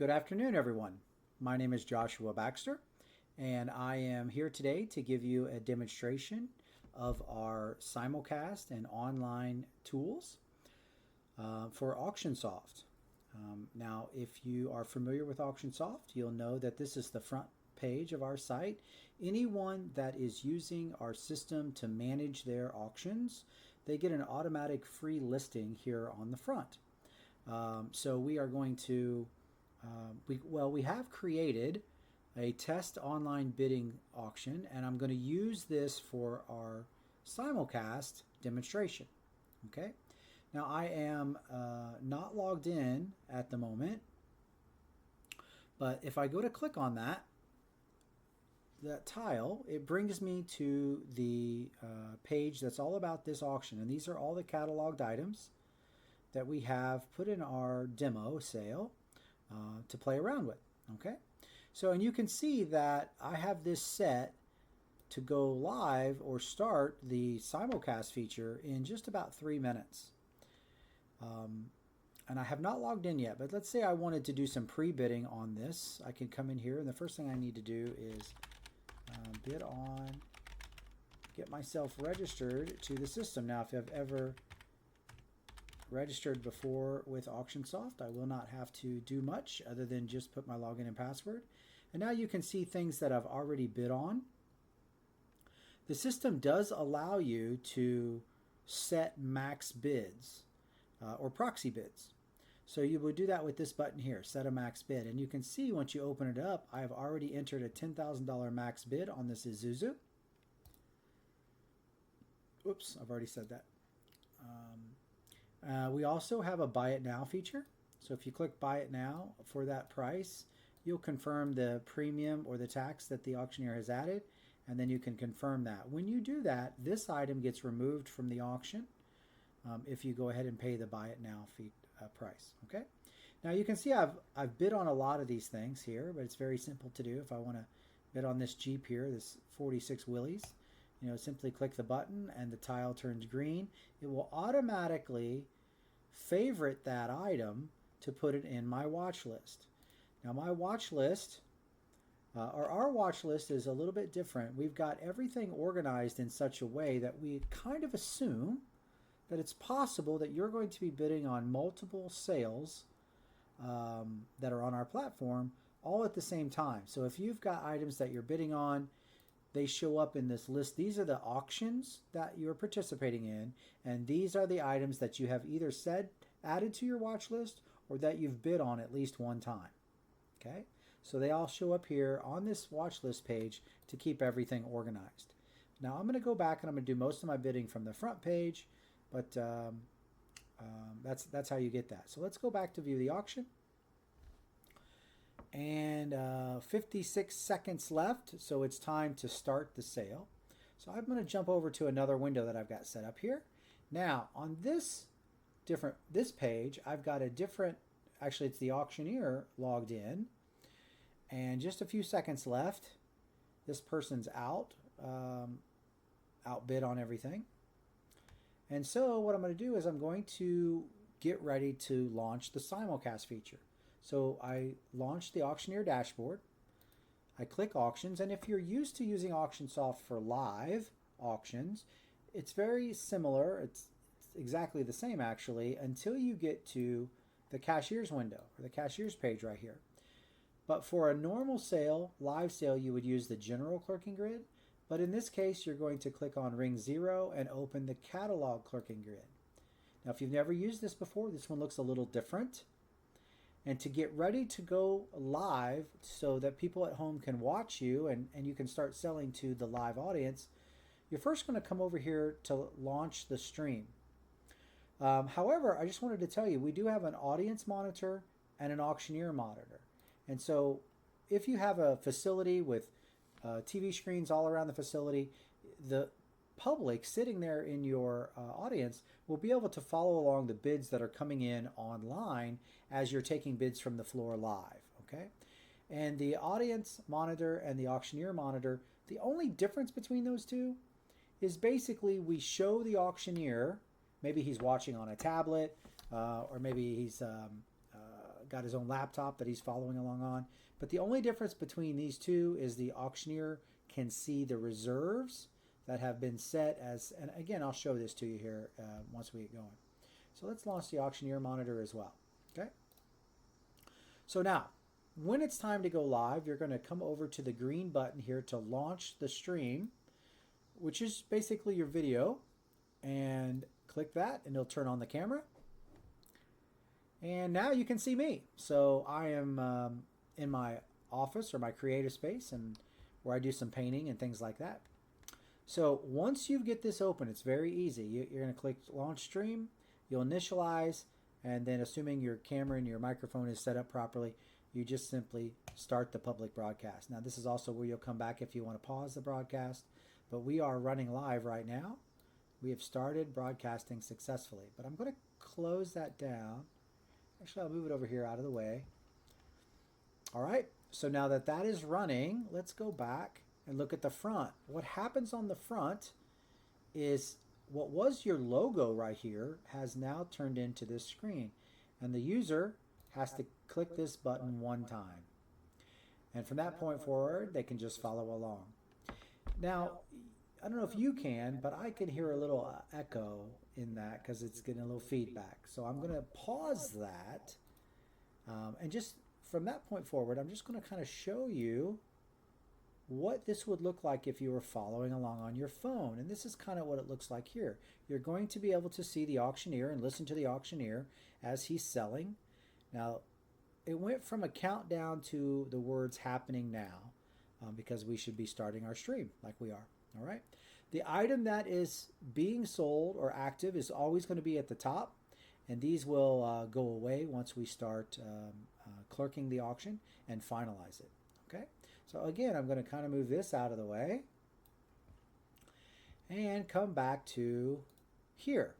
Good afternoon, everyone. My name is Joshua Baxter, and I am here today to give you a demonstration of our Simulcast and online tools for Auctionsoft. Now, if you are familiar with Auctionsoft, you'll know that this is the front page of our site. Anyone that is using our system to manage their auctions, they get an automatic free listing here on the front. So we are going to we have created a test online bidding auction, and I'm going to use this for our simulcast demonstration. Okay. Now I am not logged in at the moment, but if I go to click on that tile, it brings me to the page that's all about this auction, and these are all the cataloged items that we have put in our demo sale to play around with. Okay, so and you can see that I have this set to go live or start the simulcast feature in just about 3 minutes. And I have not logged in yet, but let's say I wanted to do some pre-bidding on this. I can come in here, and the first thing I need to do is bid on, get myself registered to the system. Now, if I've ever registered before with Auctionsoft, I will not have to do much other than just put my login and password. And now you can see things that I've already bid on. The system does allow you to set max bids or proxy bids. So you would do that with this button here, set a max bid. And you can see once you open it up, I have already entered a $10,000 max bid on this Isuzu. Oops, I've already said that. We also have a buy it now feature. So if you click buy it now for that price, you'll confirm the premium or the tax that the auctioneer has added, and then you can confirm that. When you do that, this item gets removed from the auction if you go ahead and pay the buy it now fee price. Okay. Now you can see I've bid on a lot of these things here, but it's very simple to do. If I want to bid on this Jeep here, this 46 Willys, simply click the button and the tile turns green. It will automatically favorite that item to put it in my watch list. Now my watch list, or our watch list, is a little bit different. We've got everything organized in such a way that we kind of assume that it's possible that you're going to be bidding on multiple sales that are on our platform all at the same time. So if you've got items that you're bidding on, they show up in this list. These are the auctions that you're participating in, and these are the items that you have either added to your watch list or that you've bid on at least one time. Okay, so they all show up here on this watch list page to keep everything organized. Now I'm going to go back and I'm going to do most of my bidding from the front page, but that's how you get that. So let's go back to view the auction. And 56 seconds left, so it's time to start the sale. So I'm going to jump over to another window that I've got set up here. Now on this page, I've got a different, actually it's the auctioneer logged in, and just a few seconds left. This person's outbid on everything. And so what I'm going to do is I'm going to get ready to launch the simulcast feature. So I launch the auctioneer dashboard. I click auctions, and if you're used to using Auctionsoft for live auctions, it's very similar. It's exactly the same actually until you get to the cashier's window or the cashier's page right here. But for a normal sale, live sale, you would use the general clerking grid. But in this case, you're going to click on ring 0 and open the catalog clerking grid. Now, if you've never used this before, this one looks a little different. And to get ready to go live so that people at home can watch you and you can start selling to the live audience, you're first going to come over here to launch the stream. However, I just wanted to tell you, we do have an audience monitor and an auctioneer monitor. And so if you have a facility with TV screens all around the facility, the public sitting there in your audience will be able to follow along the bids that are coming in online as you're taking bids from the floor live. Okay, and the audience monitor and the auctioneer monitor, the only difference between those two is basically we show the auctioneer, maybe he's watching on a tablet or maybe he's got his own laptop that he's following along on. But the only difference between these two is the auctioneer can see the reserves that have been set as, and again, I'll show this to you here once we get going. So let's launch the auctioneer monitor as well. Okay. So now, when it's time to go live, you're going to come over to the green button here to launch the stream, which is basically your video, and click that and it'll turn on the camera. And now you can see me. So I am in my office or my creative space, and where I do some painting and things like that. So once you get this open, it's very easy. You're going to click launch stream, you'll initialize, and then assuming your camera and your microphone is set up properly, you just simply start the public broadcast. Now this is also where you'll come back if you want to pause the broadcast, but we are running live right now. We have started broadcasting successfully, but I'm going to close that down. Actually, I'll move it over here out of the way. All right, so now that that is running, let's go back and look at the front. What happens on the front is what was your logo right here has now turned into this screen, and the user has to click this button one time. And from that point forward, they can just follow along. Now, I don't know if you can, but I can hear a little echo in that because it's getting a little feedback. So I'm going to pause that. And just from that point forward, I'm just going to kind of show you what this would look like if you were following along on your phone. And this is kind of what it looks like here. You're going to be able to see the auctioneer and listen to the auctioneer as he's selling. Now, it went from a countdown to the words happening now because we should be starting our stream like we are. All right. The item that is being sold or active is always going to be at the top, and these will go away once we start clerking the auction and finalize it. Okay. So again, I'm going to kind of move this out of the way and come back to here.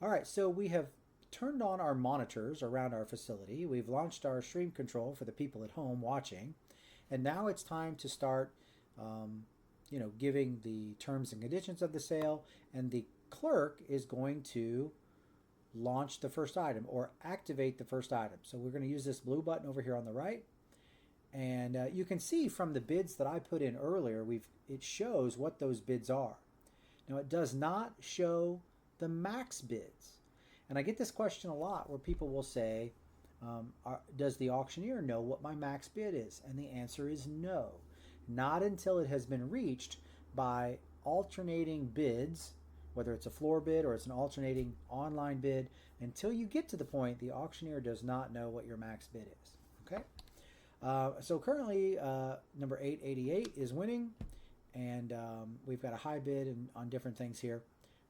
All right. So we have turned on our monitors around our facility. We've launched our stream control for the people at home watching, and now it's time to start giving the terms and conditions of the sale, and the clerk is going to launch the first item or activate the first item. So we're going to use this blue button over here on the right, and you can see from the bids that I put in earlier, it shows what those bids are. Now it does not show the max bids, and I get this question a lot where people will say, does the auctioneer know what my max bid is? And the answer is no. Not until it has been reached by alternating bids, whether it's a floor bid or it's an alternating online bid. Until you get to the point, the auctioneer does not know what your max bid is. Okay. So currently, number 888 is winning, and we've got a high bid on different things here,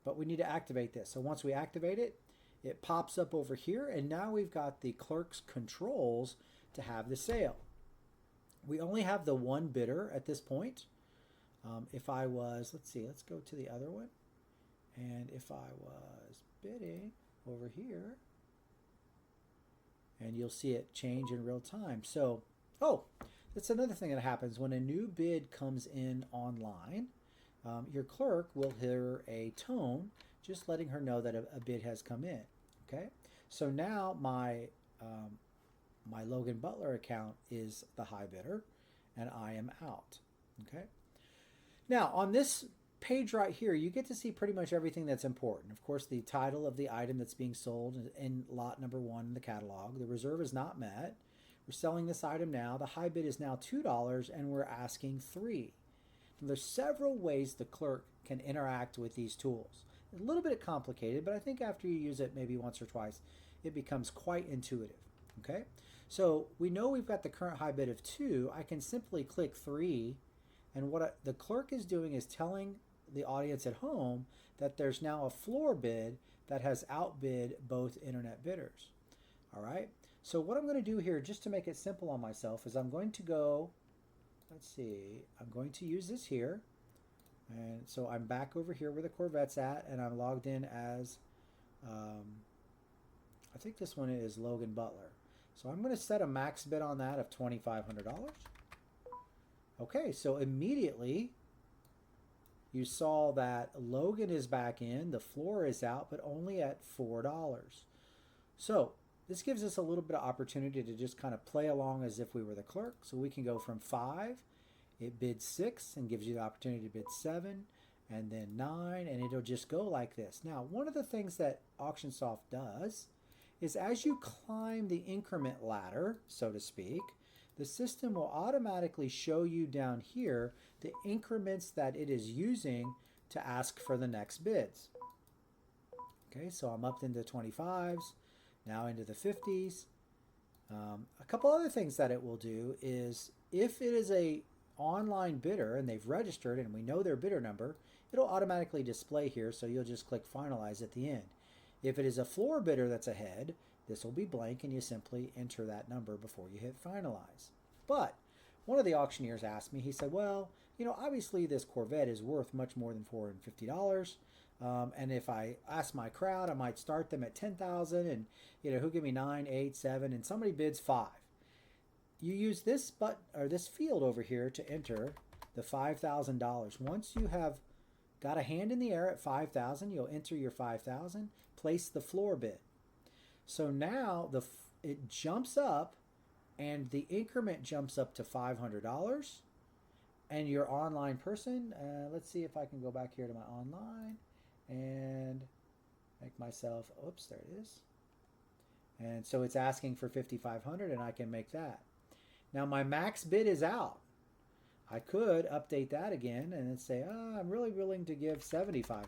but we need to activate this. So once we activate it, it pops up over here, and now we've got the clerk's controls to have the sale. We only have the one bidder at this point. If I was, let's go to the other one. And if I was bidding over here, and you'll see it change in real time. So, that's another thing that happens when a new bid comes in online. Your clerk will hear a tone just letting her know that a bid has come in. Okay, so now my Logan Butler account is the high bidder, and I am out. Okay. Now on this page right here, you get to see pretty much everything that's important. Of course, the title of the item that's being sold in lot number 1 in the catalog. The reserve is not met. We're selling this item now. The high bid is now $2, and we're asking $3. Now, there's several ways the clerk can interact with these tools. It's a little bit complicated, but I think after you use it maybe once or twice, it becomes quite intuitive. Okay. So we know we've got the current high bid of 2. I can simply click 3, and what the clerk is doing is telling the audience at home that there's now a floor bid that has outbid both internet bidders. All right. So what I'm going to do here, just to make it simple on myself, is I'm going to go, I'm going to use this here. And so I'm back over here where the Corvette's at, and I'm logged in as, I think this one is Logan Butler. So I'm going to set a max bid on that of $2,500. Okay, so immediately you saw that Logan is back in, the floor is out, but only at $4. So this gives us a little bit of opportunity to just kind of play along as if we were the clerk. So we can go from 5, it bids 6 and gives you the opportunity to bid 7, and then 9, and it'll just go like this. Now, one of the things that Auctionsoft does is as you climb the increment ladder, so to speak, the system will automatically show you down here the increments that it is using to ask for the next bids. Okay, so I'm up into 25s, now into the 50s. A couple other things that it will do is if it is a online bidder and they've registered and we know their bidder number, it'll automatically display here, so you'll just click finalize at the end. If it is a floor bidder that's ahead, this will be blank and you simply enter that number before you hit finalize. But one of the auctioneers asked me, he said, well, you know, obviously this Corvette is worth much more than $450. And if I ask my crowd, I might start them at 10,000 and, you know, who'll give me 9, 8, 7, and somebody bids 5. You use this button or this field over here to enter the $5,000. Once you have got a hand in the air at 5,000, you'll enter your 5,000, place the floor bid. So now it jumps up and the increment jumps up to $500. And your online person, let's see if I can go back here to my online and make myself, oops, there it is. And so it's asking for 5,500 and I can make that. Now my max bid is out. I could update that again and then say, oh, I'm really willing to give 7,500.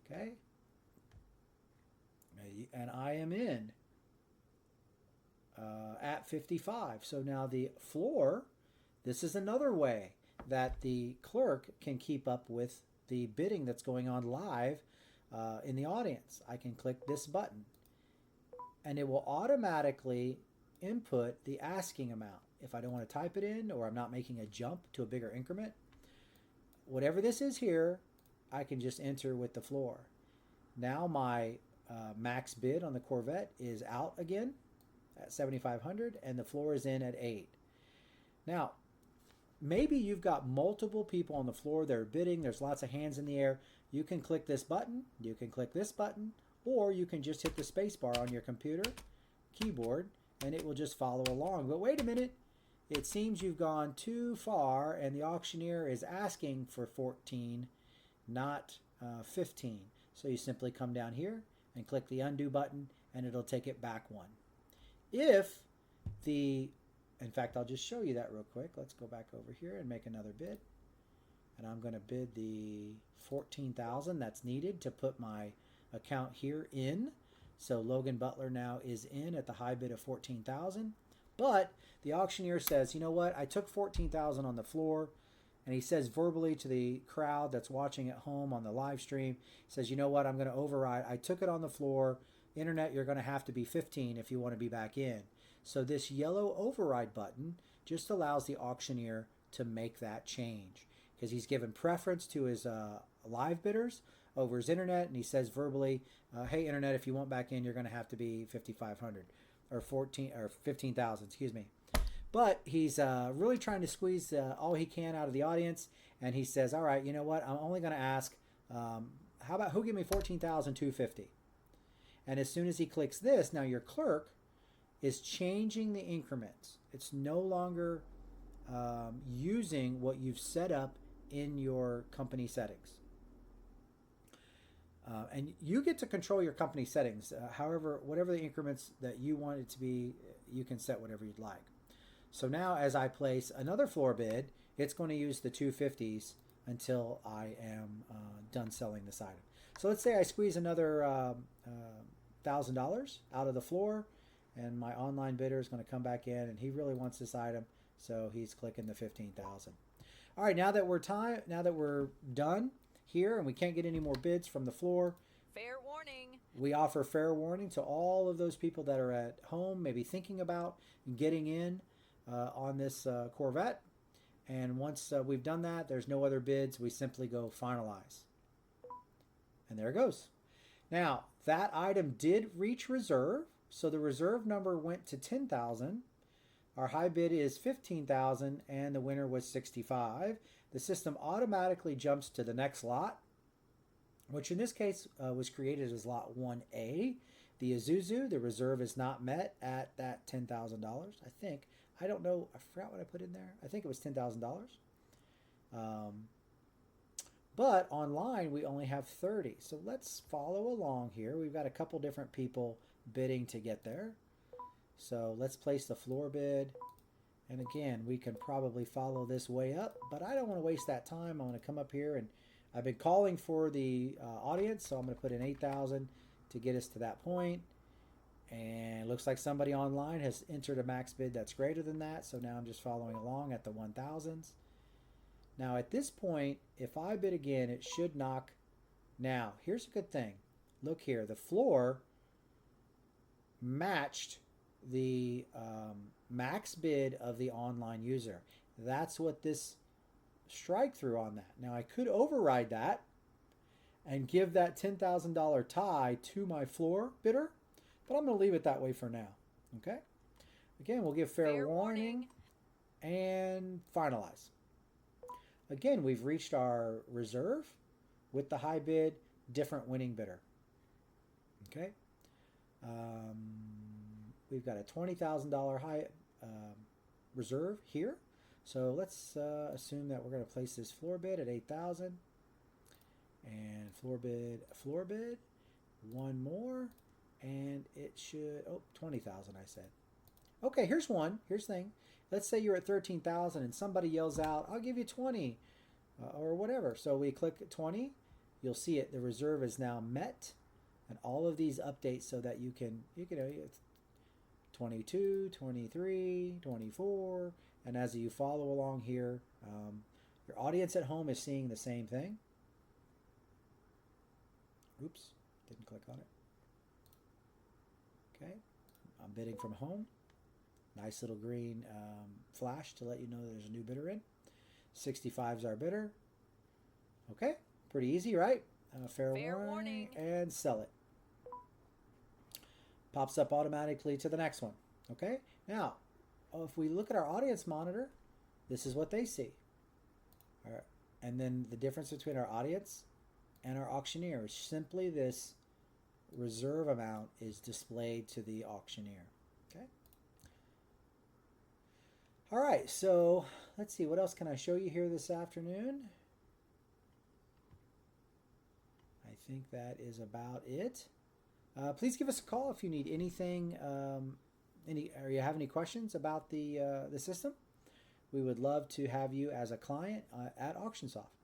Okay. And I am in at 55. So now the floor, this is another way that the clerk can keep up with the bidding that's going on live in the audience. I can click this button and it will automatically input the asking amount. If I don't want to type it in or I'm not making a jump to a bigger increment, whatever this is here, I can just enter with the floor. Now my max bid on the Corvette is out again at 7,500 and the floor is in at 8. Now, maybe you've got multiple people on the floor that are bidding. There's lots of hands in the air. You can click this button, you can click this button, or you can just hit the space bar on your computer keyboard and it will just follow along. But wait a minute, it seems you've gone too far and the auctioneer is asking for 14, not 15. So you simply come down here and click the undo button and it'll take it back 1. In fact, I'll just show you that real quick. Let's go back over here and make another bid. And I'm going to bid the 14,000 that's needed to put my account here in. So Logan Butler now is in at the high bid of 14,000. But the auctioneer says, you know what? I took 14,000 on the floor. And he says verbally to the crowd that's watching at home on the live stream, he says, you know what? I'm going to override. I took it on the floor. Internet, you're going to have to be 15 if you want to be back in. So this yellow override button just allows the auctioneer to make that change because he's given preference to his live bidders over his internet, and he says verbally, hey internet, if you want back in, you're going to have to be 5,500 or 15,000, excuse me. But he's really trying to squeeze all he can out of the audience, and he says, all right, you know what? I'm only going to ask, how about who give me 14,250? And as soon as he clicks this, now your clerk is changing the increments. It's no longer using what you've set up in your company settings. And you get to control your company settings. However, whatever the increments that you want it to be, you can set whatever you'd like. So now as I place another floor bid, it's going to use the 250s until I am done selling this item. So let's say I squeeze another $1,000 out of the floor, and my online bidder is going to come back in and he really wants this item, so he's clicking the 15,000. All right, now that we're done here and we can't get any more bids from the floor, fair warning. We offer fair warning to all of those people that are at home, maybe thinking about getting in on this Corvette. And once we've done that, there's no other bids. We simply go finalize. And there it goes. Now, that item did reach reserve. So the reserve number went to 10,000. Our high bid is 15,000 and the winner was 65. The system automatically jumps to the next lot, which in this case was created as lot 1A. The Isuzu, the reserve is not met at that $10,000, I think. I don't know. I forgot what I put in there. I think it was $10,000. But online, we only have 30. So let's follow along here. We've got a couple different people bidding to get there. So let's place the floor bid. And again, we can probably follow this way up, but I don't want to waste that time. I'm going to come up here, and I've been calling for the audience, so I'm going to put in 8,000 to get us to that point. And it looks like somebody online has entered a max bid that's greater than that, so now I'm just following along at the 1,000s. Now at this point, if I bid again, it should knock. Now, here's a good thing. Look here, the floor matched the max bid of the online user. That's what this strike through on that. Now I could override that and give that $10,000 tie to my floor bidder, but I'm going to leave it that way for now. Okay? Again, we'll give fair warning and finalize. Again, we've reached our reserve with the high bid, different winning bidder. Okay? We've got a $20,000 high reserve here. So let's assume that we're going to place this floor bid at 8,000. And floor bid, one more. And it should, 20,000 I said. Okay, here's one. Here's the thing. Let's say you're at 13,000 and somebody yells out, I'll give you 20 or whatever. So we click 20. You'll see it. The reserve is now met. And all of these updates so that you can 22, 23, 24. And as you follow along here, your audience at home is seeing the same thing. Oops, didn't click on it. Okay, I'm bidding from home. Nice little green flash to let you know there's a new bidder in. 65 is our bidder. Okay, pretty easy, right? Fair warning and sell it. Pops up automatically to the next one. Okay, now if we look at our audience monitor, this is what they see. All right. And then the difference between our audience and our auctioneer is simply this reserve amount is displayed to the auctioneer. Okay. All right, so let's see, what else can I show you here this afternoon? I think that is about it. Please give us a call if you need anything, or you have any questions about the system. We would love to have you as a client at Auctionsoft.